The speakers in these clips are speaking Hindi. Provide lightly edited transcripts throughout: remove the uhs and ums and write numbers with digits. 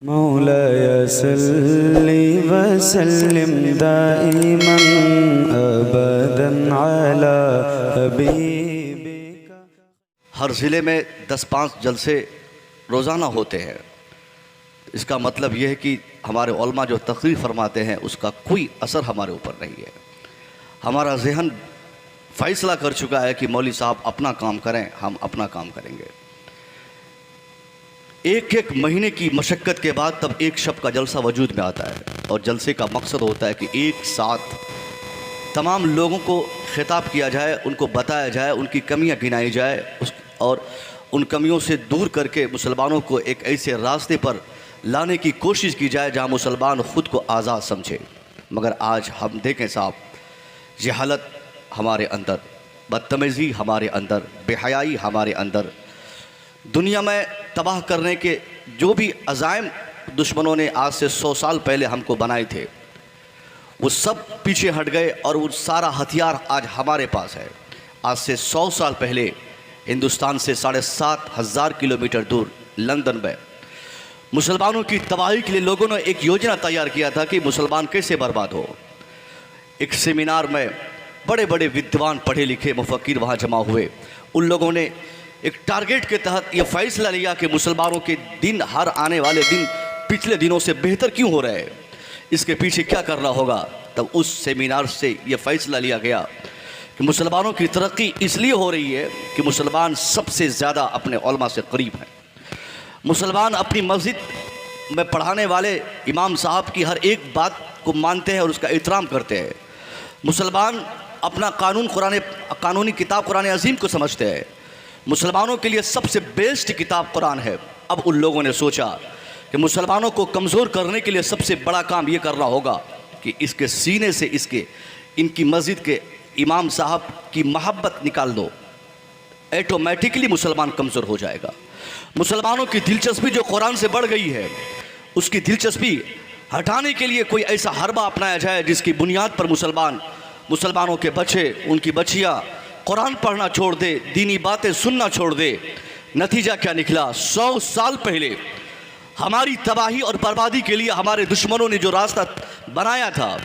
मौलाय सल्लि वसल्लिम दाइमन अबदन अला हबीबिका। हर ज़िले में 10-5 जलसे रोज़ाना होते हैं। इसका मतलब यह है कि हमारे उलमा जो तकरीर फरमाते हैं उसका कोई असर हमारे ऊपर नहीं है। हमारा जहन फ़ैसला कर चुका है कि मौलवी साहब अपना काम करें, हम अपना काम करेंगे। एक एक महीने की मशक्क़त के बाद तब एक शब का जलसा वजूद में आता है, और जलसे का मकसद होता है कि एक साथ तमाम लोगों को खिताब किया जाए, उनको बताया जाए, उनकी कमियां गिनाई जाए और उन कमियों से दूर करके मुसलमानों को एक ऐसे रास्ते पर लाने की कोशिश की जाए जहां मुसलमान ख़ुद को आज़ाद समझे। मगर आज हम देखें साहब, जहालत हमारे अंदर, बदतमीज़ी हमारे अंदर, बेहयाई हमारे अंदर, दुनिया में तबाह करने के जो भी अज़ाइम दुश्मनों ने आज से 100 साल पहले हमको बनाए थे, वो सब पीछे हट गए और वो सारा हथियार आज हमारे पास है। आज से 100 साल पहले हिंदुस्तान से 7,500 किलोमीटर दूर लंदन में मुसलमानों की तबाही के लिए लोगों ने एक योजना तैयार किया था कि मुसलमान कैसे बर्बाद हो। एक सेमिनार में बड़े बड़े विद्वान, पढ़े लिखे मुफक्किर वहाँ जमा हुए। उन लोगों ने एक टारगेट के तहत यह फ़ैसला लिया कि मुसलमानों के दिन, हर आने वाले दिन पिछले दिनों से बेहतर क्यों हो रहे हैं, इसके पीछे क्या करना होगा। तब उस सेमिनार से यह फ़ैसला लिया गया कि मुसलमानों की तरक्की इसलिए हो रही है कि मुसलमान सबसे ज़्यादा अपने उलमा से करीब हैं। मुसलमान अपनी मस्जिद में पढ़ाने वाले इमाम साहब की हर एक बात को मानते हैं और उसका एहतराम करते हैं। मुसलमान अपना कानूनी किताब कुरान अज़ीम को समझते हैं। मुसलमानों के लिए सबसे बेस्ट किताब कुरान है। अब उन लोगों ने सोचा कि मुसलमानों को कमज़ोर करने के लिए सबसे बड़ा काम ये करना होगा कि इसके सीने से इनकी मस्जिद के इमाम साहब की मोहब्बत निकाल दो, ऐटोमेटिकली मुसलमान कमज़ोर हो जाएगा। मुसलमानों की दिलचस्पी जो कुरान से बढ़ गई है, उसकी दिलचस्पी हटाने के लिए कोई ऐसा हरबा अपनाया जाए जिसकी बुनियाद पर मुसलमानों के बच्चे, उनकी बच्चियाँ कुरान पढ़ना छोड़ दे, दीनी बातें सुनना छोड़ दे। नतीजा क्या निकला? 100 साल पहले हमारी तबाही और बर्बादी के लिए हमारे दुश्मनों ने जो रास्ता बनाया था,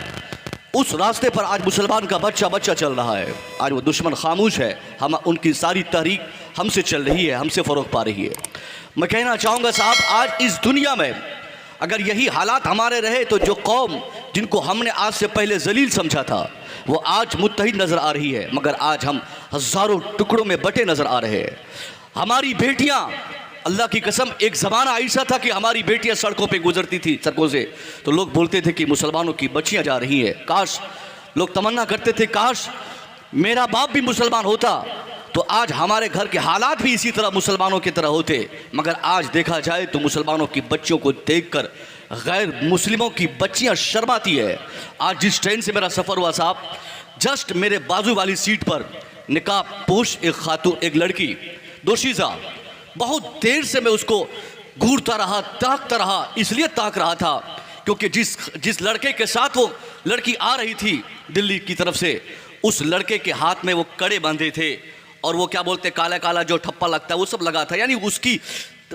उस रास्ते पर आज मुसलमान का बच्चा चल रहा है। आज वो दुश्मन खामोश है, हम उनकी सारी तहरीक हमसे चल रही है, हमसे फ़रोग़ पा रही है। मैं कहना चाहूँगा साहब, आज इस दुनिया में अगर यही हालात हमारे रहे तो जो कौम जिनको हमने आज से पहले जलील समझा था वो आज मुत्तहिद नज़र आ रही है, मगर आज हम हज़ारों टुकड़ों में बटे नज़र आ रहे हैं। हमारी बेटियां, अल्लाह की कसम, एक ज़माना ऐसा था कि हमारी बेटियां सड़कों पे गुजरती थी, सड़कों से तो लोग बोलते थे कि मुसलमानों की बच्चियां जा रही हैं। काश, लोग तमन्ना करते थे काश मेरा बाप भी मुसलमान होता तो आज हमारे घर के हालात भी इसी तरह मुसलमानों की तरह होते। मगर आज देखा जाए तो मुसलमानों की बच्चियों को देखकर गैर मुस्लिमों की बच्चियां शर्माती है। आज जिस ट्रेन से मेरा सफ़र हुआ साहब, जस्ट मेरे बाजू वाली सीट पर निकाब पोश एक खातून, एक लड़की दोशीज़ा, बहुत देर से मैं उसको घूरता रहा, ताकता रहा। इसलिए ताक रहा था क्योंकि जिस लड़के के साथ वो लड़की आ रही थी दिल्ली की तरफ से, उस लड़के के हाथ में वो कड़े बांधे थे और वो क्या बोलते, काला काला जो ठप्पा लगता है वो सब लगा था। यानी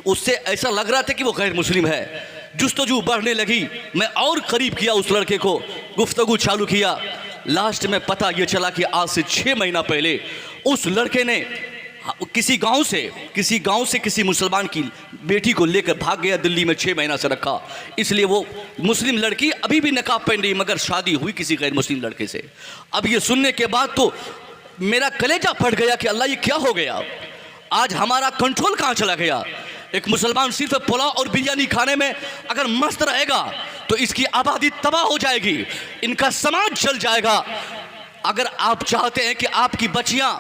उससे ऐसा लग रहा था कि वो गैर मुस्लिम है। जुस्तजू बढ़ने लगी, मैं और करीब किया उस लड़के को, गुफ्तगू चालू किया। लास्ट में पता ये चला कि आज से 6 महीना पहले उस लड़के ने किसी गांव से किसी मुसलमान की बेटी को लेकर भाग गया, दिल्ली में 6 महीना से रखा। इसलिए वो मुस्लिम लड़की अभी भी नकाब पहन रही, मगर शादी हुई किसी गैर मुस्लिम लड़के से। अब ये सुनने के बाद तो मेरा कलेजा फट गया कि अल्लाह ये क्या हो गया, आज हमारा कंट्रोल कहाँ चला गया। एक मुसलमान सिर्फ पुलाव और बिरयानी खाने में अगर मस्त रहेगा तो इसकी आबादी तबाह हो जाएगी, इनका समाज जल जाएगा। अगर आप चाहते हैं कि आपकी बच्चियां,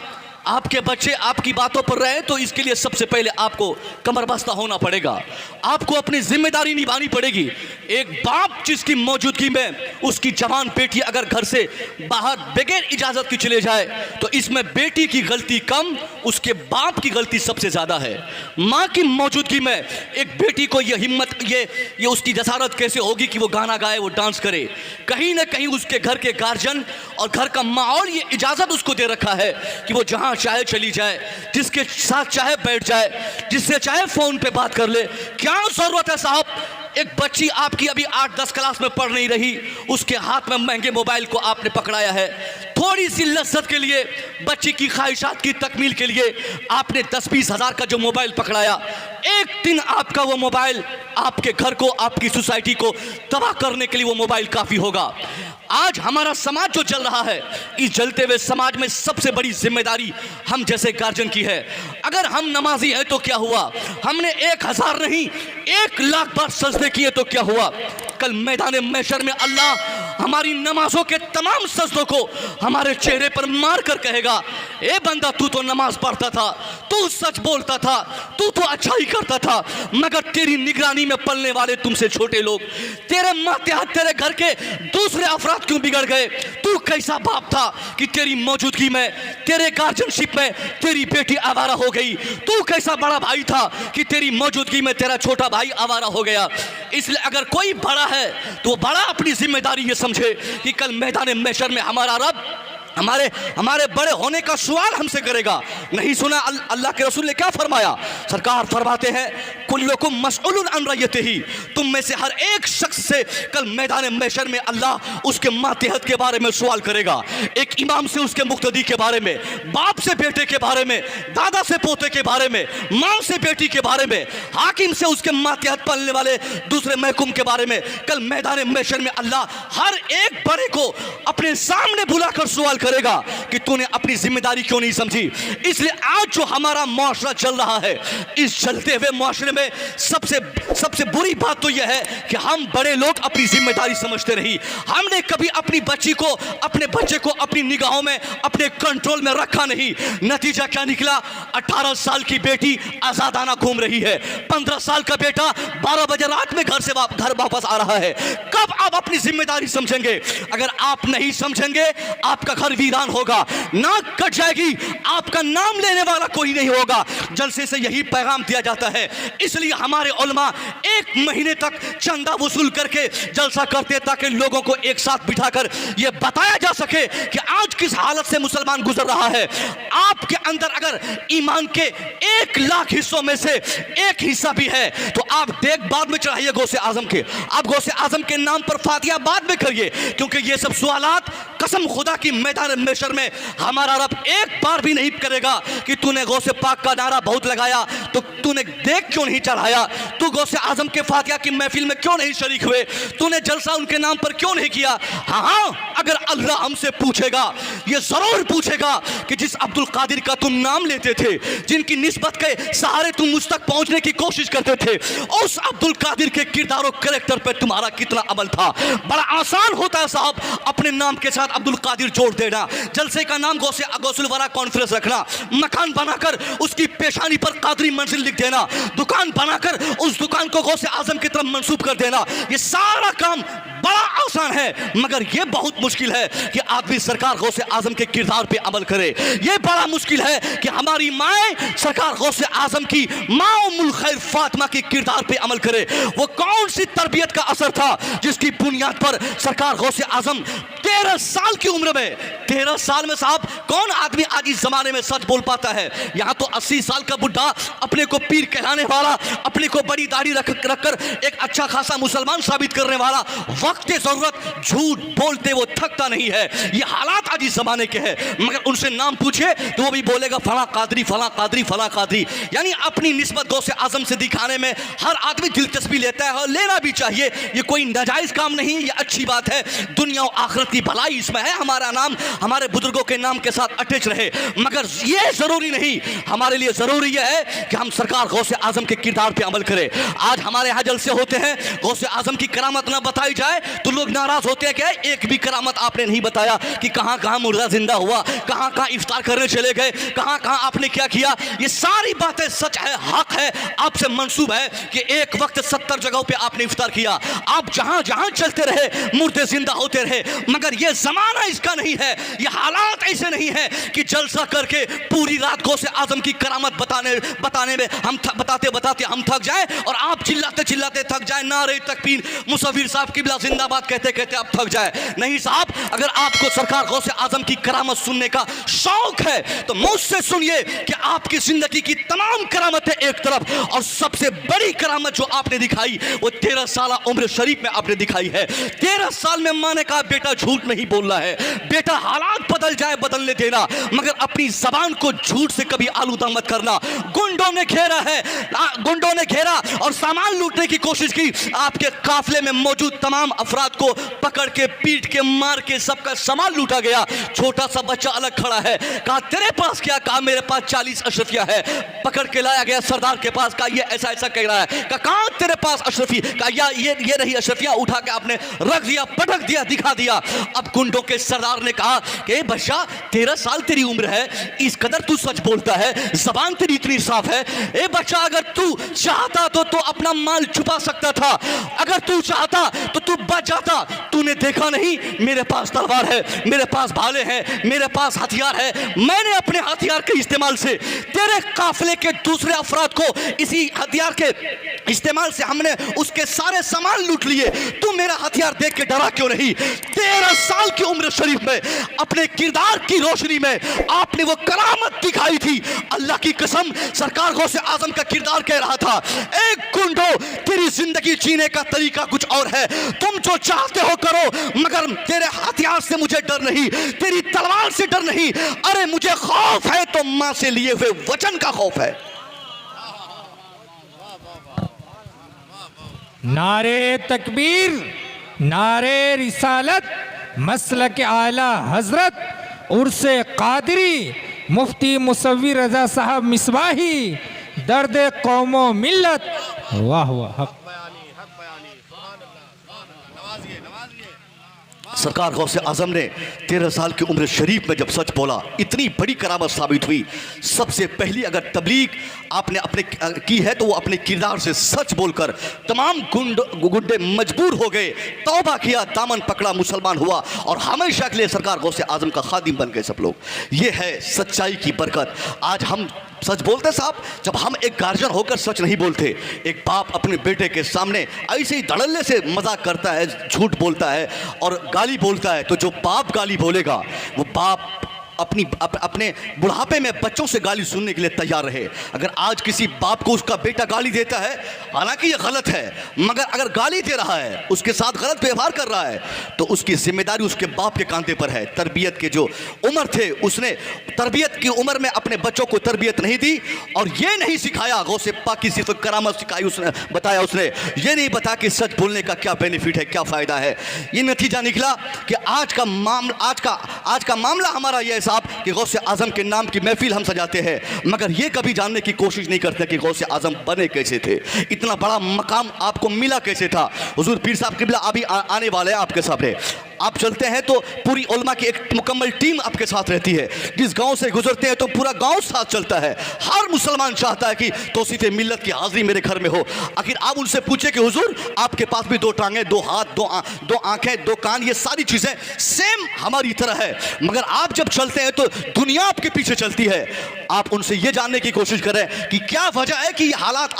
आपके बच्चे आपकी बातों पर रहे तो इसके लिए सबसे पहले आपको कमरबस्ता होना पड़ेगा, आपको अपनी जिम्मेदारी निभानी पड़ेगी। एक बाप जिसकी मौजूदगी में उसकी जवान बेटी अगर घर से बाहर बगैर इजाज़त के चले जाए तो इसमें बेटी की गलती कम, उसके बाप की गलती सबसे ज़्यादा है। माँ की मौजूदगी में एक बेटी को ये हिम्मत, ये उसकी जसारत कैसे होगी कि वो गाना गाए, वो डांस करे। कहीं ना कहीं उसके घर के गार्जियन और घर का माहौल ये इजाज़त उसको दे रखा है कि वो जहाँ चाहे चली जाए, जिसके साथ चाहे बैठ जाए, जिससे चाहे फ़ोन पे बात कर ले। क्या ज़रूरत है साहब एक बच्ची आपकी अभी 8-10 क्लास में पढ़ नहीं रही, उसके हाथ में महंगे मोबाइल को आपने पकड़ाया है। थोड़ी सी लज्जत के लिए, बच्ची की ख्वाहिशात की तकमील के लिए आपने 10-20 हज़ार का जो मोबाइल पकड़ाया, एक दिन आपका वो मोबाइल आपके घर को, आपकी सोसाइटी को तबाह करने के लिए वो मोबाइल काफ़ी होगा। आज हमारा समाज जो चल रहा है, इस जलते हुए समाज में सबसे बड़ी जिम्मेदारी हम जैसे गार्जियन की है। अगर हम नमाजी हैं तो क्या हुआ, हमने 1000 नहीं 1,00,000 बार सजदे किए तो क्या हुआ, कल मैदान महशर में अल्लाह हमारी नमाजों के तमाम सजदों को हमारे चेहरे पर मार कर कहेगा, ए बंदा तू तो नमाज पढ़ता था, तू सच बोलता था, तू तो अच्छाई करता था, मगर तेरी निगरानी में पलने वाले तुमसे छोटे लोग, तेरे मातहत तेरे घर के दूसरे अफराद क्यों बिगड़ गए। तू कैसा बाप था कि तेरी मौजूदगी में, तेरे गार्जियनशिप में तेरी बेटी आवारा हो गई। तू कैसा बड़ा भाई था कि तेरी मौजूदगी में तेरा छोटा भाई आवारा हो गया। इसलिए अगर कोई बड़ा है तो बड़ा अपनी जिम्मेदारी ये समझे कि कल मैदान महशर में हमारा रब हमारे बड़े होने का सवाल हमसे करेगा। नहीं सुना अल्लाह के रसूल ने क्या फरमाया? सरकार फरमाते हैं, कुल्लुकुम मसऊलुन अन रइयतिही, तुम में से हर एक शख्स से कल मैदान महशर में अल्लाह उसके मातहत के बारे में सवाल करेगा। एक इमाम से उसके मुक्तदी के बारे में, बाप से बेटे के बारे में, दादा से पोते के बारे में, माँ से बेटी के बारे में, हाकिम से उसके मातहत पलने वाले दूसरे महकुम के बारे में। कल मैदान महशर में अल्लाह हर एक बड़े को अपने सामने बुलाकर सवाल करेगा कि तूने अपनी जिम्मेदारी क्यों नहीं समझी। इसलिए आज जो हमारा मुआशरा चल रहा है, इस चलते हुए मुआशरे में सबसे बुरी बात तो यह है कि हम बड़े लोग अपनी जिम्मेदारी समझते नहीं। हमने कभी अपनी बच्ची को, अपने बच्चे को अपनी निगाहों में, अपने कंट्रोल में रखा नहीं। नतीजा क्या निकला? 18 साल की बेटी आजादाना घूम रही है, 15 साल का बेटा 12 बजे रात में घर वापस आ रहा है। कब आप अपनी जिम्मेदारी समझेंगे? अगर आप नहीं समझेंगे, आपका घर वीरान होगा, नाक कट जाएगी, आपका नाम लेने वाला कोई नहीं होगा। जलसे से यही पैगाम दिया जाता है। इसलिए हमारे उलमा 1 महीने तक चंदा वसूल करके जलसा करते ताकि लोगों को एक साथ बिठाकर यह बताया जा सके कि आज किस हालत से मुसलमान गुजर रहा है। आपके अंदर अगर ईमान के 1,00,000 हिस्सों में से एक हिस्सा भी है तो आप देख बाद में चढ़ाइए गौसे आजम के, आप गौसे आजम के नाम पर फातिहा बाद में करिए, क्योंकि ये सब सवालात कसम खुदा की मैदान महशर में हमारा रब एक बार भी नहीं करेगा कि तूने गौसे पाक का नारा बहुत लगाया तो तूने देख क्यों नहीं चढ़ाया, तू गौसे आजम के फातिहा की महफिल में क्यों नहीं शरीक हुए, तूने जलसा उनके नाम पर क्यों नहीं किया। हाँ, अगर अल्लाह हमसे पूछेगा, ये जरूर पूछेगा कि जिस अब्दुल कादिर का तुम नाम लेते थे, जिनकी निस्बत के सहारे तुम मुझ तक पहुंचने की कोशिश करते थे, उस अब्दुल कादिर के किरदार और कैरेक्टर पर तुम्हारा कितना अमल था। बड़ा आसान होता है साहब अपने नाम के साथ अब्दुल कादिर जोड़ देना, जलसे का नाम गौसुल वरा कॉन्फ्रेंस रखना, मकान बनाकर उसकी पेशानी पर कादरी मंजिल लिख देना, दुकान बनाकर उस दुकान को गौसे आजम की तरफ मंसूब कर देना। ये सारा काम बड़ा आसान है, मगर यह बहुत मुश्किल है कि आदमी सरकार गौसे आजम के किरदार पे अमल करे। यह बड़ा मुश्किल है कि हमारी माएँ सरकार गौसे आजम की माँ उम्मुल खैर फातिमा के किरदार पे अमल करे। वो कौन सी तरबियत का असर था जिसकी बुनियाद पर सरकार गौसे आजम 13 साल की उम्र में, 13 साल में साहब कौन आदमी आज इस जमाने में सच बोल पाता है। यहाँ तो 80 साल का बुढ़ा अपने को पीर कहलाने वाला, अपने को बड़ी दाढ़ी रखकर एक अच्छा खासा मुसलमान साबित करने वाला, वक्त जरूरत झूठ बोलते वो थकता नहीं है। ये हालात आज इस जमाने के हैं, मगर उनसे नाम पूछे तो वो भी बोलेगा फला कादरी फला कादरी फला कादरी। यानी अपनी निस्बत गौसे आजम से दिखाने में हर आदमी दिलचस्पी लेता है और लेना भी चाहिए। ये कोई नाजायज काम नहीं, ये अच्छी बात है। दुनिया और आखिरत की भलाई इसमें है, हमारा नाम हमारे बुजुर्गों के नाम के साथ अटैच रहे, मगर ये जरूरी नहीं। हमारे लिए जरूरी यह है कि हम सरकार गौसे आजम के किरदार पे अमल करें। आज हमारे यहाँ जलसे होते हैं, गौसे आजम की करामत ना बताई जाए तो लोग नाराज होते हैं कि एक भी करामत आपने नहीं बताया कि कहां कहां मुर्दा जिंदा हुआ, कहां कहां इफ्तार करने चले गए, कहां कहां आपने क्या किया। ये सारी बातें सच है, हक है, आपसे मंसूब है कि एक वक्त 70 जगहों पे आपने इफ्तार किया। आप जहां जहां चलते रहे मुर्दे जिंदा होते रहे, मगर ये जमाना इसका नहीं है, ये हालात ऐसे नहीं है कि जलसा करके पूरी रात गौसे आजम की करामत बताने में हम बताते हम थक जाए और आप चिल्लाते चिल्लाते थक जाए, नारे तकबीर मुसव्विर साहब किबला जिंदाबाद कहते कहते आप थक जाए। नहीं साहब, अगर आपको सरकार गौसे आजम की करामत सुनने का शौक है तो मुझसे सुनिए कि आपकी जिंदगी की तमाम करामतें एक तरफ और सबसे बड़ी करामत जो आपने दिखाई वो 13 साल उम्र शरीफ में आपने दिखाई है। 13 साल में माँ ने कहा बेटा झूठ नहीं बोलना है, बेटा हालात बदल जाए बदलने देना, मगर अपनी जबान को झूठ से कभी आलूदा मत करना। गुंडों ने घेरा है, गुंडों ने घेरा और सामान लूटने की कोशिश की। आपके काफिले में मौजूद तमाम अफराद को पकड़ के, पीट के, मार के सबका सामान लूटा गया। छोटा सा बच्चा अलग खड़ा है, कहा तेरे पास क्या? कहा मेरे पास 40 अशरफिया है। पकड़ के लाया गया सरदार के पास, कहा ये ऐसा ऐसा कह रहा है। कहा तेरे पास अशरफी? कहा ये रही अशरफिया। उठा के आपने रख दिया, पटक दिया, दिखा दिया। अब गुंडों के सरदार ने कहा कि बच्चा 13 साल तेरी उम्र है, इस कदर तू सच बोलता है, जबान तेरी इतनी साफ है। ए बच्चा अगर तू चाहता तो अपना माल छुपा सकता था, अगर तू चाहता तो तू बच जाता। तूने देखा नहीं मेरे पास तलवार है, मेरे पास भाले हैं, मेरे पास हथियार है। मैंने अपने हथियार के इस्तेमाल से तेरे काफिले के दूसरे अफराद को इसी हथियार के इस्तेमाल से हमने उसके सारे सामान लूट लिए। तू मेरा हथियार देख के डरा क्यों नहीं? 13 साल की उम्र शरीफ में अपने किरदार की रोशनी में आपने वो करामत दिखाई थी। अल्लाह की कसम सरकार गौसे आजम का किरदार कह रहा था, एक गुंडो तेरी जिंदगी जीने का तरीका कुछ और है, तुम जो चाहते हो करो, मगर तेरे हथियार से मुझे डर नहीं, तेरी तलवार से डर नहीं। अरे मुझे खौफ है तो मां से लिए हुए वचन का खौफ है। नारे तकबीर, नारे रिसालत, मसलक आला हजरत उर्से कादरी, मुफ्ती मुसव्विर रजा साहब मिसबाही, दर्द कौमो मिल्लत। वाह वाह। सरकार गौसे आजम ने 13 साल की उम्र शरीफ में जब सच बोला, इतनी बड़ी करामत साबित हुई। सबसे पहली अगर तबलीग आपने अपने की है तो वो अपने किरदार से सच बोलकर तमाम गुंडे मजबूर हो गए, तौबा किया, दामन पकड़ा, मुसलमान हुआ और हमेशा के लिए सरकार गौसे आजम का खादिम बन गए सब लोग। ये है सच्चाई की बरकत। आज हम सच बोलते साहब, जब हम एक गार्जियन होकर सच नहीं बोलते, एक बाप अपने बेटे के सामने ऐसे ही धड़ल्ले से मजाक करता है, झूठ बोलता है और गाली बोलता है, तो जो बाप गाली बोलेगा वो बाप अपने बुढ़ापे में बच्चों से गाली सुनने के लिए तैयार रहे। अगर आज किसी बाप को उसका बेटा गाली देता है, हालांकि ये गलत है, मगर अगर गाली दे रहा है, उसके साथ गलत व्यवहार कर रहा है, तो उसकी जिम्मेदारी उसके बाप के कांधे पर है। तरबियत के जो उम्र थे, उसने तरबियत की उम्र में अपने बच्चों को तरबियत नहीं दी और ये नहीं सिखाया, गौसे पाक की सिर्फ करामत सिखाई उसने, बताया उसने, ये नहीं बताया कि सच बोलने का क्या बेनिफिट है, क्या फ़ायदा है। ये नतीजा निकला कि आज का मामला हमारा ये साहब कि गौसे आजम के नाम की महफिल हम सजाते हैं, मगर ये कभी जानने की कोशिश नहीं करते कि गौसे आजम बने कैसे थे, इतना बड़ा मकाम आपको मिला कैसे था। हुजूर पीर साहब किबला अभी आने वाले हैं आपके सामने। आप चलते हैं तो पूरी उलमा की एक मुकम्मल टीम आपके साथ रहती है। जिस गांव से गुजरते हैं तो पूरा गांव साथ चलता है। हर मुसलमान चाहता है कि तौसीफ मिल्लत की हाजिरी मेरे घर में हो। आखिर आप उनसे पूछे कि हुजूर आपके पास भी 2 टांगें, 2 हाथ, 2 आंखें, 2 कान, ये सारी चीज़ें सेम हमारी तरह है, मगर आप जब चलते हैं तो दुनिया आपके पीछे चलती है। आप उनसे ये जानने की कोशिश करें कि क्या वजह है कि ये हालात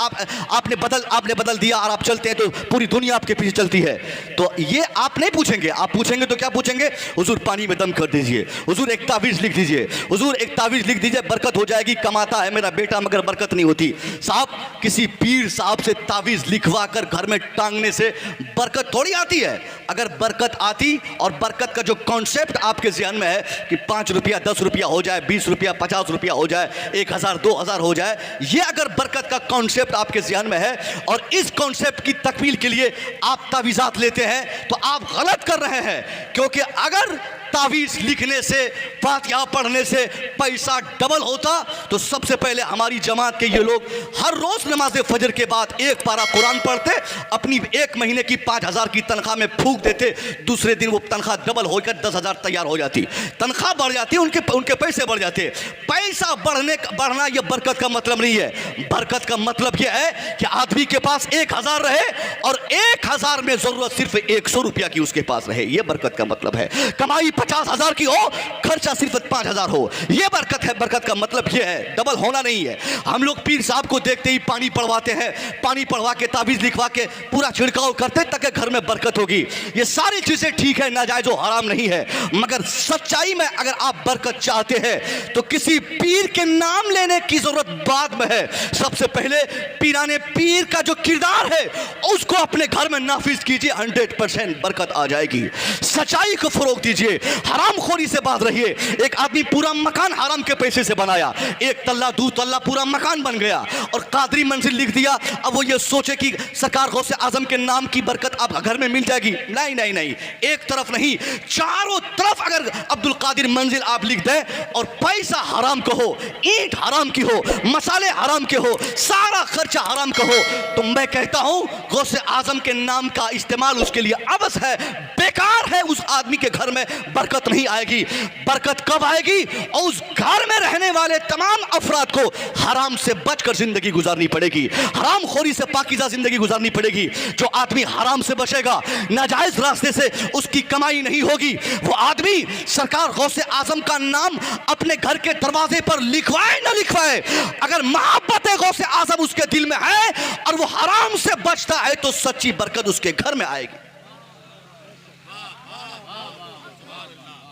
आपने बदल दिया और आप चलते हैं तो पूरी दुनिया आपके पीछे चलती है। तो ये आप नहीं पूछेंगे, आप पूछेंगे तो क्या पूछेंगे? हुजूर पानी में दम कर दीजिए, हुजूर एक तावीज़ लिख दीजिए, हुजूर एक तावीज़ लिख दीजिए, बरकत हो जाएगी। कमाता है मेरा बेटा मगर बरकत नहीं होती। साहब किसी पीर साहब से तावीज़ लिखवा कर घर में टांगने से बरकत थोड़ी आती है। अगर बरकत आती और बरकत का जो कॉन्सेप्ट आपके जहन में है कि 5 रुपया 10 रुपया हो जाए, 20 रुपया 50 रुपया हो जाए, 1000 2000 हो जाए, ये अगर बरकत का कॉन्सेप्ट आपके जहन में है और इस कॉन्सेप्ट की तकमील के लिए आप तावीज़ात लेते हैं तो आप गलत कर रहे हैं। क्योंकि अगर तावीज़ लिखने से, फातिहा पढ़ने से पैसा डबल होता तो सबसे पहले हमारी जमात के ये लोग हर रोज़ नमाज फजर के बाद 1 पारा कुरान पढ़ते, अपनी 1 महीने की 5000 की तनख्वाह में फूंक देते, दूसरे दिन वो तनख्वाह डबल होकर 10,000 तैयार हो जाती, तनख्वाह बढ़ जाती, उनके पैसे बढ़ जाते। पैसा बढ़ना यह बरकत का मतलब नहीं है। बरकत का मतलब यह है कि आदमी के पास 1000 रहे और 1000 में ज़रूरत सिर्फ 100 रुपया की उसके पास रहे, यह बरकत का मतलब है। कमाई 50,000 की हो, खर्चा सिर्फ 5,000 हो। ये बरकत है। बरकत का मतलब ये है, डबल होना नहीं है। हम लोग पीर साहब को देखते ही पानी पड़वाते हैं, पानी पड़वा के ताबीज़ लिखवा के पूरा छिड़काव करते हैं ताकि घर में बरकत होगी। ये सारी चीज़ें ठीक है, नाजायज़ व हराम नहीं है, मगर सच्चाई में अगर आप बरकत चाहते हैं तो किसी पीर के नाम लेने की ज़रूरत बाद में है। सबसे पहले पीराने पीर का जो किरदार है उसको अपने घर में नाफिज कीजिए, 100% बरकत आ जाएगी। सच्चाई को फरोग दीजिए, हरामखोरी से बात रहिए। एक आदमी पूरा मकान हराम के पैसे से बनाया, 1 तल्ला 2 तल्ला पूरा मकान बन गया और कादरी मंजिल लिख दिया। अब वो ये सोचे कि सरकार गौसे आजम के नाम की बरकत आप घर में मिल जाएगी। नहीं नहीं नहीं, एक तरफ नहीं, चारों तरफ अगर अब्दुल कादिर मंजिल आप लिख दें और पैसा हराम का हो, ईंट हराम की हो, मसाले हराम के हो, सारा खर्चा हराम का हो, तो मैं कहता हूं गौसे आजम के नाम का इस्तेमाल उसके लिए अबस है, बेकार है। उस आदमी के घर में बरकत नहीं आएगी। बरकत कब आएगी? और उस घर में रहने वाले तमाम अफराद को हराम से बचकर जिंदगी गुजारनी पड़ेगी, हराम खोरी से पाकीज़ा जिंदगी गुजारनी पड़ेगी। जो आदमी हराम से बचेगा, नाजायज रास्ते से उसकी कमाई नहीं होगी, वो आदमी सरकार गौसे आजम का नाम अपने घर के दरवाजे पर लिखवाए ना लिखवाए, अगर मोहब्बत गौसे आजम उसके दिल में है और वो हराम से बचता है तो सच्ची बरकत उसके घर में आएगी।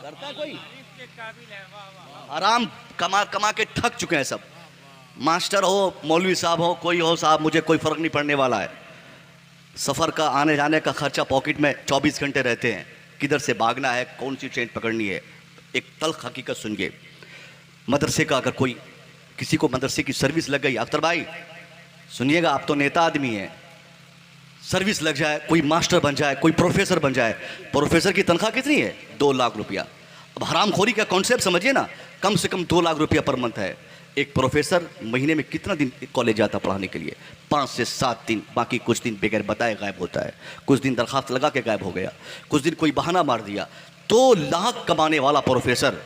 करता है कोई? हराम कमा कमा के थक चुके हैं सब। मास्टर हो, मौलवी साहब हो, कोई हो साहब, मुझे कोई फर्क नहीं पड़ने वाला है। सफ़र का आने जाने का खर्चा पॉकेट में 24 घंटे रहते हैं, किधर से भागना है, कौन सी ट्रेन पकड़नी है। एक तल्ख हकीकत सुनिए, मदरसे का अगर कोई किसी को मदरसे की सर्विस लग गई, अख्तर भाई सुनिएगा, आप तो नेता आदमी हैं, सर्विस लग जाए, कोई मास्टर बन जाए, कोई प्रोफेसर बन जाए, प्रोफेसर की तनख्वाह कितनी है? 2 लाख रुपया। अब हरामखोरी का कॉन्सेप्ट समझिए ना, कम से कम 2 लाख रुपया पर मंथ है। एक प्रोफेसर महीने में कितना दिन कॉलेज जाता पढ़ाने के लिए? 5 से 7 दिन, बाकी कुछ दिन बगैर बताए गायब होता है, कुछ दिन दरखास्त लगा के गायब हो गया, कुछ दिन कोई बहाना मार दिया। 2 लाख कमाने वाला प्रोफेसर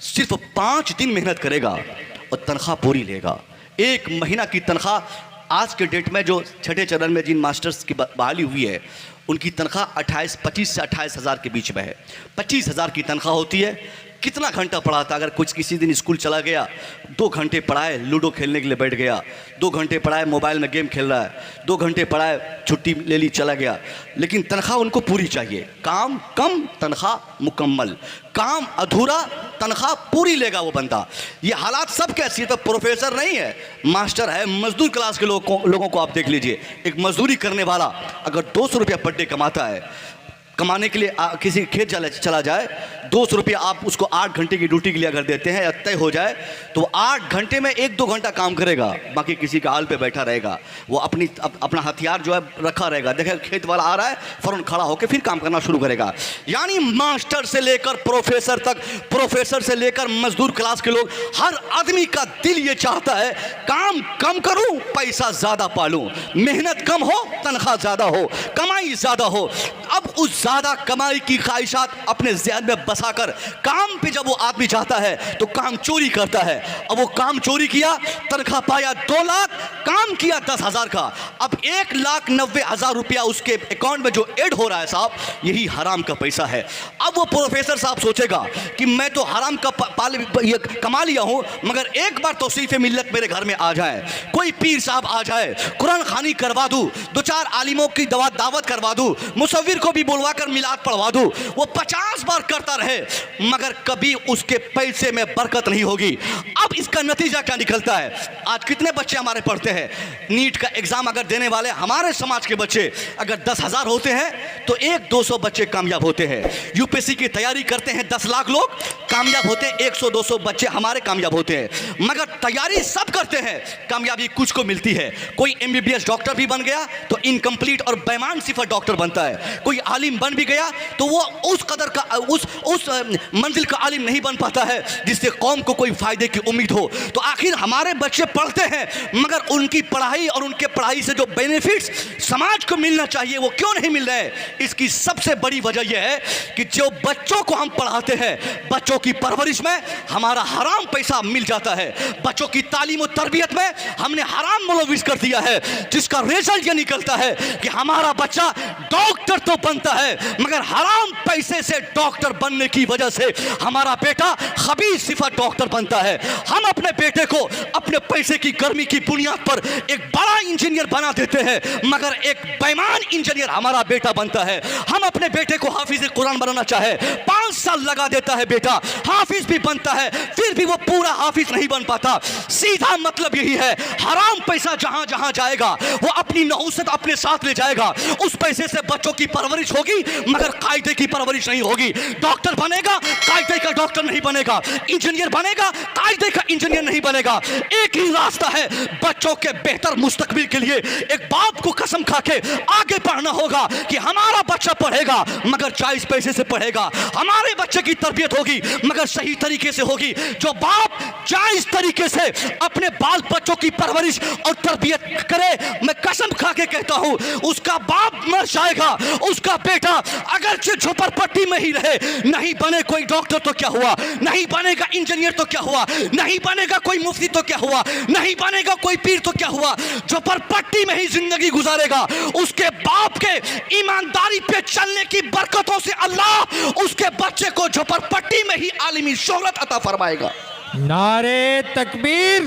सिर्फ 5 दिन मेहनत करेगा और तनख्वाह पूरी लेगा। 1 महीना की तनख्वाह आज के डेट में जो छठे चरण में जिन मास्टर्स की बहाली हुई है उनकी तनख्वाह 25 से 28 हज़ार के बीच में है। 25 हज़ार की तनख्वाह होती है। कितना घंटा पढ़ाता? अगर कुछ किसी दिन स्कूल चला गया, 2 घंटे पढ़ाए, लूडो खेलने के लिए बैठ गया, 2 घंटे पढ़ाए, मोबाइल में गेम खेल रहा है, 2 घंटे पढ़ाए, छुट्टी ले ली, चला गया, लेकिन तनख्वाह उनको पूरी चाहिए। काम कम, तनख्वाह मुकम्मल, काम अधूरा, तनख्वाह पूरी लेगा वो बंदा। ये हालात सब कैसी है? तो प्रोफेसर नहीं है, मास्टर है, मजदूर क्लास के लोगों को आप देख लीजिए। एक मजदूरी करने वाला अगर 200 रुपया पर डे कमाता है, कमाने के लिए किसी खेत चला जाए, 200 रुपया आप उसको 8 घंटे की ड्यूटी के लिए अगर देते हैं, तय हो जाए तो 8 घंटे में 1-2 घंटा काम करेगा, बाकी किसी का हाल पे बैठा रहेगा। वो अपना हथियार जो है रखा रहेगा, देखेगा खेत वाला आ रहा है, फौरन खड़ा होकर फिर काम करना शुरू करेगा। यानी मास्टर से लेकर प्रोफेसर तक, प्रोफेसर से लेकर मजदूर क्लास के लोग, हर आदमी का दिल ये चाहता है काम कम करूं, पैसा ज़्यादा पालूं, मेहनत कम हो, तनख्वाह ज़्यादा हो, कमाई ज़्यादा हो। अब उस ज़्यादा कमाई की ख्वाहिशात अपने ज़हन में बसाकर काम पे जब वो आदमी जाता है तो काम चोरी करता है। अब वो काम चोरी किया, तनख्वाह पाया 2 लाख, काम किया 10,000 का, अब 1,90,000 रुपया उसके अकाउंट में जो ऐड हो रहा है साहब, यही हराम का पैसा है। अब वो प्रोफेसर साहब सोचेगा कि मैं तो हराम का कमा लिया हूँ, मगर एक बार तौसीफ़े मिल्लत मेरे घर में आ जाए, कोई पीर साहब आ जाए, कुरान खानी करवा दूँ, 2-4 आलिमों की दावत करवा दूँ, मुसव्विर को भी बुलवा कर मिलाद पढ़वा दूँ, वो 50 बार करता रहे मगर कभी उसके पैसे में बरकत नहीं होगी। अब इसका नतीजा क्या निकलता है? आज कितने बच्चे हमारे पढ़ते हैं, नीट का एग्जाम अगर देने वाले हमारे समाज के बच्चे अगर 10,000 होते हैं तो 100-200 बच्चे कामयाब होते हैं। यूपीएससी की तैयारी करते हैं 10 लाख लोग, कामयाब होते हैं 100-200 बच्चे हमारे कामयाब होते हैं। मगर तैयारी सब करते हैं, कामयाबी कुछ को मिलती है। कोई MBBS डॉक्टर भी बन गया तो इनकम्प्लीट और बेईमान सिफर डॉक्टर बनता है, कोई आलिम बन भी गया तो वो उस कदर का उस मंजिल का आलिम नहीं बन पाता है जिससे कौम को कोई फायदे की उम्मीद हो। तो आखिर हमारे बच्चे पढ़ते हैं मगर उनकी पढ़ाई और उनके पढ़ाई से जो बेनिफिट्स समाज को मिलना चाहिए वो क्यों नहीं मिल रहे? इसकी सबसे बड़ी वजह यह है कि जो बच्चों को हम पढ़ाते हैं, बच्चों की परवरिश में हमारा हराम पैसा मिल जाता है, बच्चों की तालीम और तरबियत में हमने हराम मुलविस कर दिया है, जिसका रिजल्ट ये निकलता है कि हमारा बच्चा डॉक्टर तो बनता है है, मगर हराम पैसे से डॉक्टर बनने की वजह से हमारा बेटा खबीस सिफत डॉक्टर बनता है। हम अपने बेटे को अपने पैसे की गर्मी की बुनियाद पर एक बड़ा इंजीनियर बना देते हैं, मगर एक बेईमान इंजीनियर हमारा बेटा बनता है। हम अपने बेटे को हाफिज कुरान बनाना चाहे, 5 साल लगा देता है बेटा, हाफिज भी बनता है, फिर भी वो पूरा हाफिज नहीं बन पाता। सीधा मतलब यही है, हराम पैसा जहां जहां जाएगा वो अपनी नहुसत अपने साथ ले जाएगा। उस पैसे से बच्चों की परवरिश होगी, मगर कायदे की परवरिश नहीं होगी। डॉक्टर बनेगा, कायदे का डॉक्टर नहीं बनेगा। इंजीनियर बनेगा, कायदे का इंजीनियर नहीं बनेगा। एक ही रास्ता है बच्चों के बेहतर मुस्तकबिल के लिए। एक बाप को कसम खा के आगे बढ़ना होगा कि हमारा बच्चा पढ़ेगा मगर जायज पैसे से पढ़ेगा, हमारे बच्चे की तरबियत होगी मगर सही तरीके से होगी। जो बाप जायज तरीके से अपने बाल बच्चों की परवरिश और तरबियत करे, मैं कसम खा के कहता हूं उसका बाप मर जाएगा, उसका बेटा अगरचे झोपड़पट्टी में ही रहे, नहीं बने कोई डॉक्टर तो क्या हुआ, नहीं बनेगा इंजीनियर तो क्या हुआ, नहीं बनेगा कोई मुफ्ती तो क्या हुआ, नहीं बनेगा कोई पीर तो क्या हुआ, झोपड़पट्टी में ही जिंदगी गुजारेगा। उसके बाप के ईमानदारी पे चलने की बरकतों से अल्लाह उसके बच्चे को झोपड़पट्टी में ही आलिमी शोहरत अता फरमाएगा। नारे तकबीर,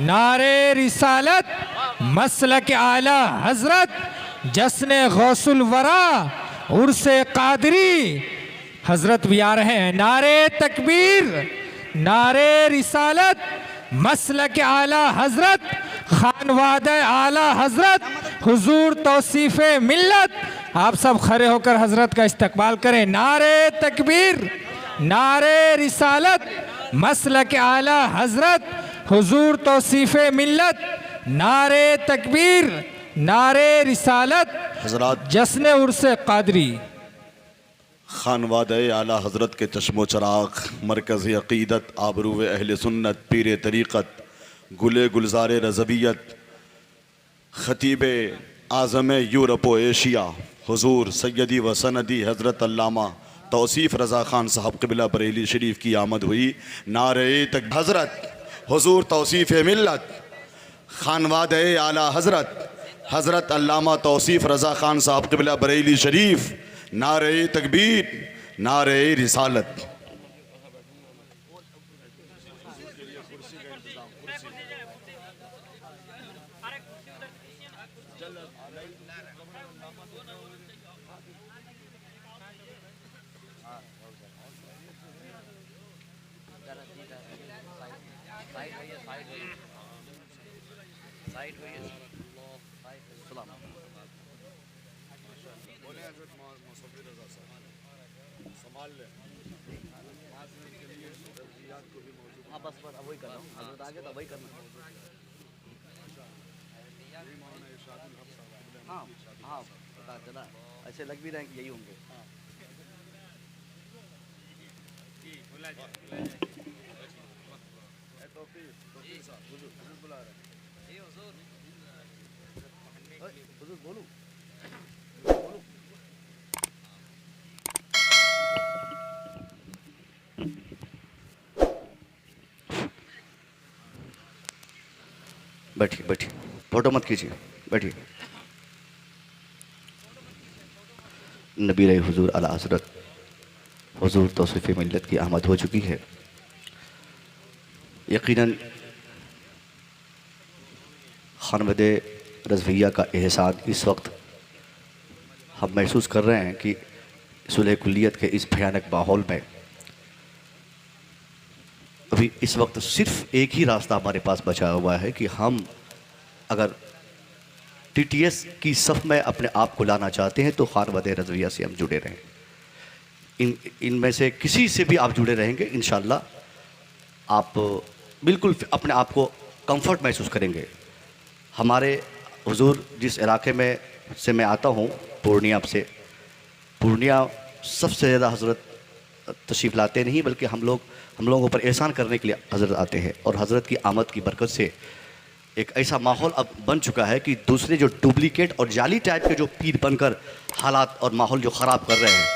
नारे रिसालत, मसलक आला हजरत, जश्न गौसुल वरा, उर्से कादरी हजरत भी आ रहे हैं। नारे तकबीर, नारे रिसालत, मसलक आला हजरत, खानवाद आला हजरत, हुजूर तौसीफ मिल्लत। आप सब खड़े होकर हजरत का इस्तकबाल करें। नारे तकबीर, नारे रिसालत, मसलक आला हजरत, हुजूर तौसीफ मिल्लत। नारे तकबीर, नारे रिसालत, हजरात जश्न उर्से कादरी। खानवाद आला हज़रत के चश्मो चराग, मरकज़ अक़ीदत, आबरू अहल सुन्नत, पीर तरीक़त, गुले गुलजार रज़वियत, ख़तीब आज़म यूरोप व एशिया, हुज़ूर सैयदी व सनदी हज़रत अल्लामा तौसीफ़ रज़ा ख़ान साहब क़िबला बरेली शरीफ की आमद हुई। नारे तक हज़रत हुज़ूर तौसीफ़ मिल्लत, खानवाद आला हज़रत हज़रत अल्लामा तौसीफ़ रज़ा ख़ान साहब क़िबला बरेली शरीफ। नारे तकबीर, नारे रिसालत। हाँ बस वही कर रहा हूँ, हजरत आगे तो वही करना। हाँ हाँ पता चला, ऐसे लग भी रहे हैं कि यही होंगे। बोलूं बैठिए बैठिए, फोटो मत कीजिए, बैठिए। नबी रही हुजूर आला हज़रत हुजूर तौसीफ़ मिल्लत की आमद हो चुकी है। यकीनन खानवाद रज़विया का एहसान इस वक्त हम महसूस कर रहे हैं कि सुलह कुल्लियत के इस भयानक माहौल में अभी इस वक्त सिर्फ एक ही रास्ता हमारे पास बचा हुआ है कि हम अगर टीटीएस की सफ़ में अपने आप को लाना चाहते हैं तो खानवाद रज़विया से हम जुड़े रहें। इनमें से किसी से भी आप जुड़े रहेंगे, इंशाअल्लाह आप बिल्कुल अपने आप को कंफर्ट महसूस करेंगे। हमारे हुजूर जिस इलाके में से मैं आता हूँ, पूर्णिया से, पूर्णिया सबसे ज़्यादा हज़रत तशरीफ़ लाते नहीं, बल्कि हम लोगों पर एहसान करने के लिए हज़रत आते हैं। और हज़रत की आमद की बरकत से एक ऐसा माहौल अब बन चुका है कि दूसरे जो डुप्लीकेट और जाली टाइप के जो पीर बनकर हालात और माहौल जो ख़राब कर रहे हैं,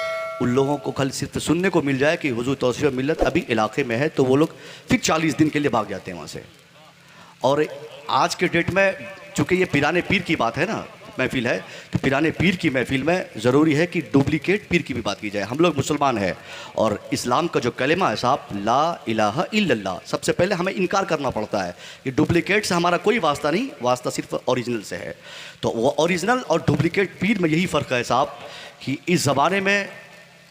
उन लोगों को कल सिर्फ सुनने को मिल जाए कि हुजूर तौसीफ़ मिल्लत अभी इलाके में है, तो वो लोग फिर 40 दिन के लिए भाग जाते हैं वहाँ से। और आज के डेट में चूँकि ये पिराने पीर की बात है ना, महफिल है तो पिराने पीर की महफिल में ज़रूरी है कि डुप्लीकेट पीर की भी बात की जाए। हम लोग मुसलमान हैं और इस्लाम का जो कलेमा है साहब, ला इलाहा इल्लल्लाह, सबसे पहले हमें इनकार करना पड़ता है कि डुप्लीकेट से हमारा कोई वास्ता नहीं, वास्ता सिर्फ ओरिजिनल से है। तो वो ओरिजिनल और डुप्लीकेट पीर में यही फ़र्क है साहब कि इस ज़माने में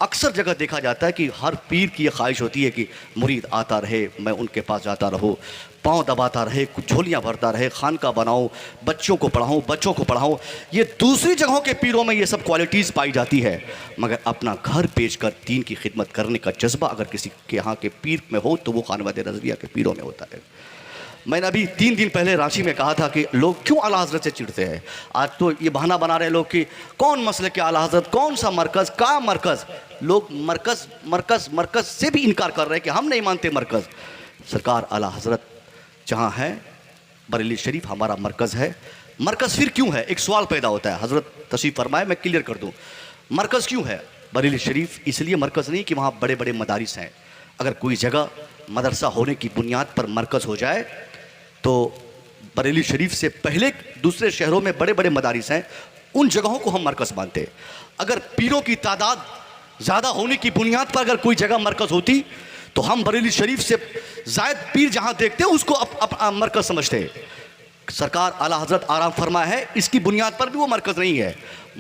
अक्सर जगह देखा जाता है कि हर पीर की ये ख्वाहिश होती है कि मुरीद आता रहे, मैं उनके पास जाता रहूँ, पाँव दबाता रहे, कुछ झोलियाँ भरता रहे, खानका बनाऊँ, बच्चों को पढ़ाऊँ। ये दूसरी जगहों के पीरों में ये सब क्वालिटीज़ पाई जाती है, मगर अपना घर बेचकर दीन की खिदमत करने का जज्बा अगर किसी के यहाँ के पीर में हो तो वो खानवाद रज़विया के पीरों में होता है। मैंने अभी 3 दिन पहले रांची में कहा था कि लोग क्यों आला हज़रत से चिढ़ते हैं। आज तो ये बहाना बना रहे लोग कि कौन मसले के आला हज़रत, कौन सा मरकज़, का मरकज़। लोग मरकज़ से भी इनकार कर रहे हैं कि हम नहीं मानते मरकज़। सरकार आला हज़रत जहाँ है, बरेली शरीफ हमारा मरकज़ है। मरकज़ फिर क्यों है, एक सवाल पैदा होता है। हज़रत तशरीफ़ फरमाए, मैं क्लियर कर दूँ, मरकज़ क्यों है बरेली शरीफ? इसलिए मरकज़ नहीं कि वहाँ बड़े बड़े मदारिस हैं। अगर कोई जगह मदरसा होने की बुनियाद पर मरकज़ हो जाए तो बरेली शरीफ से पहले दूसरे शहरों में बड़े बड़े मदारिस हैं, उन जगहों को हम मरकज़ मानते हैं। अगर पीरों की तादाद ज़्यादा होने की बुनियाद पर अगर कोई जगह मरकज़ होती तो हम बरेली शरीफ से ज़ायद पीर जहाँ देखते हैं उसको मरकज़ समझते हैं। सरकार आला हज़रत आराम फरमा है, इसकी बुनियाद पर भी वो मरकज़ नहीं है।